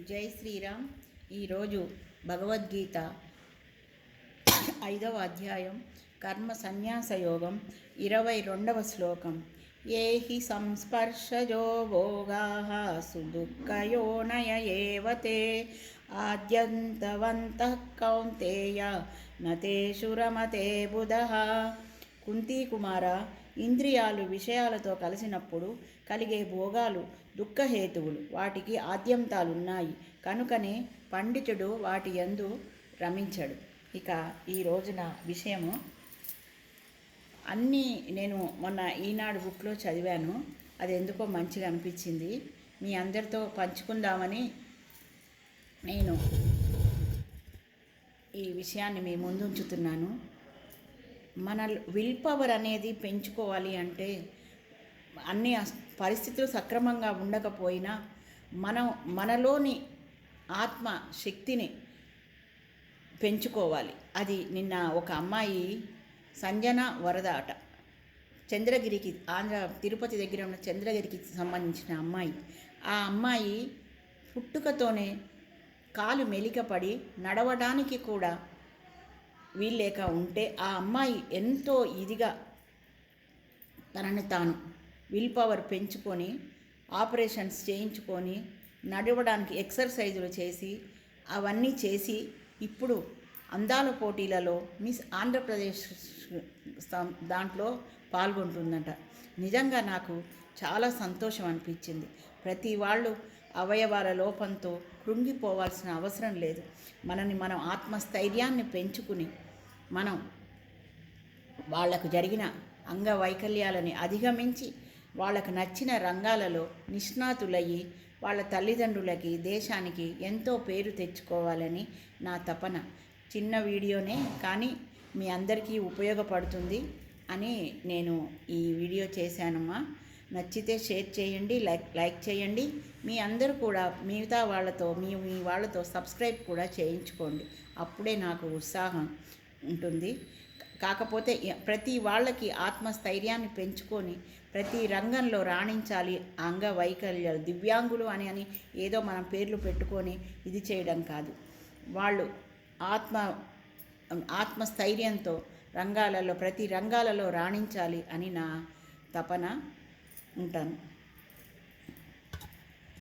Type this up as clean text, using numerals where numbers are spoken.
జై శ్రీరామ్. ఈరోజు భగవద్గీత 5వ అధ్యాయం కర్మ సన్యాస యోగం 22వ శ్లోకం. ఏ హి సంస్పర్శజో భోగాః సుదుఃఖయోనయ ఏవ తే ఆద్యంతవంతః కౌంతేయ నతేషు రమతే బుధః. కుంతీ కుమార, ఇంద్రియాలు విషయాలతో కలిసినప్పుడు కలిగే భోగాలు దుఃఖహేతువులు, వాటికి ఆద్యంతాలున్నాయి. కనుకనే పండితుడు వాటి యందు రమించడు. ఇక ఈ రోజున విషయము అన్నీ నేను మొన్న ఈనాడు బుక్లో చదివాను. అది ఎందుకో మంచిగా అనిపించింది, మీ అందరితో పంచుకుందామని నేను ఈ విషయాన్ని మీ ముందు ఉంచుతున్నాను. మన విల్ పవర్ అనేది పెంచుకోవాలి అంటే అన్ని పరిస్థితులు సక్రమంగా ఉండకపోయినా మనలోని ఆత్మ శక్తిని పెంచుకోవాలి. అది నిన్న ఒక అమ్మాయి సంజన వరద అట, చంద్రగిరికి, తిరుపతి దగ్గర ఉన్న చంద్రగిరికి సంబంధించిన అమ్మాయి. ఆ అమ్మాయి పుట్టుకతోనే కాలు మెలికపడి నడవడానికి కూడా వీల్లేక ఉంటే ఆ అమ్మాయి ఎంతో ఇదిగా తనని తాను విల్ పవర్ పెంచుకొని ఆపరేషన్స్ చేయించుకొని నడవడానికి ఎక్సర్సైజులు చేసి అవన్నీ చేసి ఇప్పుడు అందాల పోటీలలో మిస్ ఆంధ్రప్రదేశ్ దాంట్లో పాల్గొంటుందంట. నిజంగా నాకు చాలా సంతోషం అనిపించింది. ప్రతి వాళ్ళు అవయవాల లోపంతో కృంగిపోవాల్సిన అవసరం లేదు. మనం ఆత్మస్థైర్యాన్ని పెంచుకుని మనం వాళ్లకు జరిగిన అంగవైకల్యాలని అధిగమించి వాళ్ళకు నచ్చిన రంగాలలో నిష్ణాతులయ్యి వాళ్ళ తల్లిదండ్రులకి, దేశానికి ఎంతో పేరు తెచ్చుకోవాలని నా తపన. చిన్న వీడియోనే కానీ మీ అందరికీ ఉపయోగపడుతుంది అని నేను ఈ వీడియో చేశానమ్మా. నచ్చితే షేర్ చేయండి, లైక్ చేయండి. మీ అందరూ కూడా మిగతా వాళ్ళతో మీ వాళ్ళతో సబ్స్క్రైబ్ కూడా చేయించుకోండి. అప్పుడే నాకు ఉత్సాహం ఉంటుంది. కాకపోతే ప్రతి వాళ్ళకి ఆత్మస్థైర్యాన్ని పెంచుకొని ప్రతి రంగంలో రాణించాలి. అంగవైకల్యాలు, దివ్యాంగులు అని ఏదో మనం పేర్లు పెట్టుకొని ఇది చేయడం కాదు. వాళ్ళు ఆత్మస్థైర్యంతో ప్రతి రంగాలలో రాణించాలి అని నా తపన. ఉంటాను.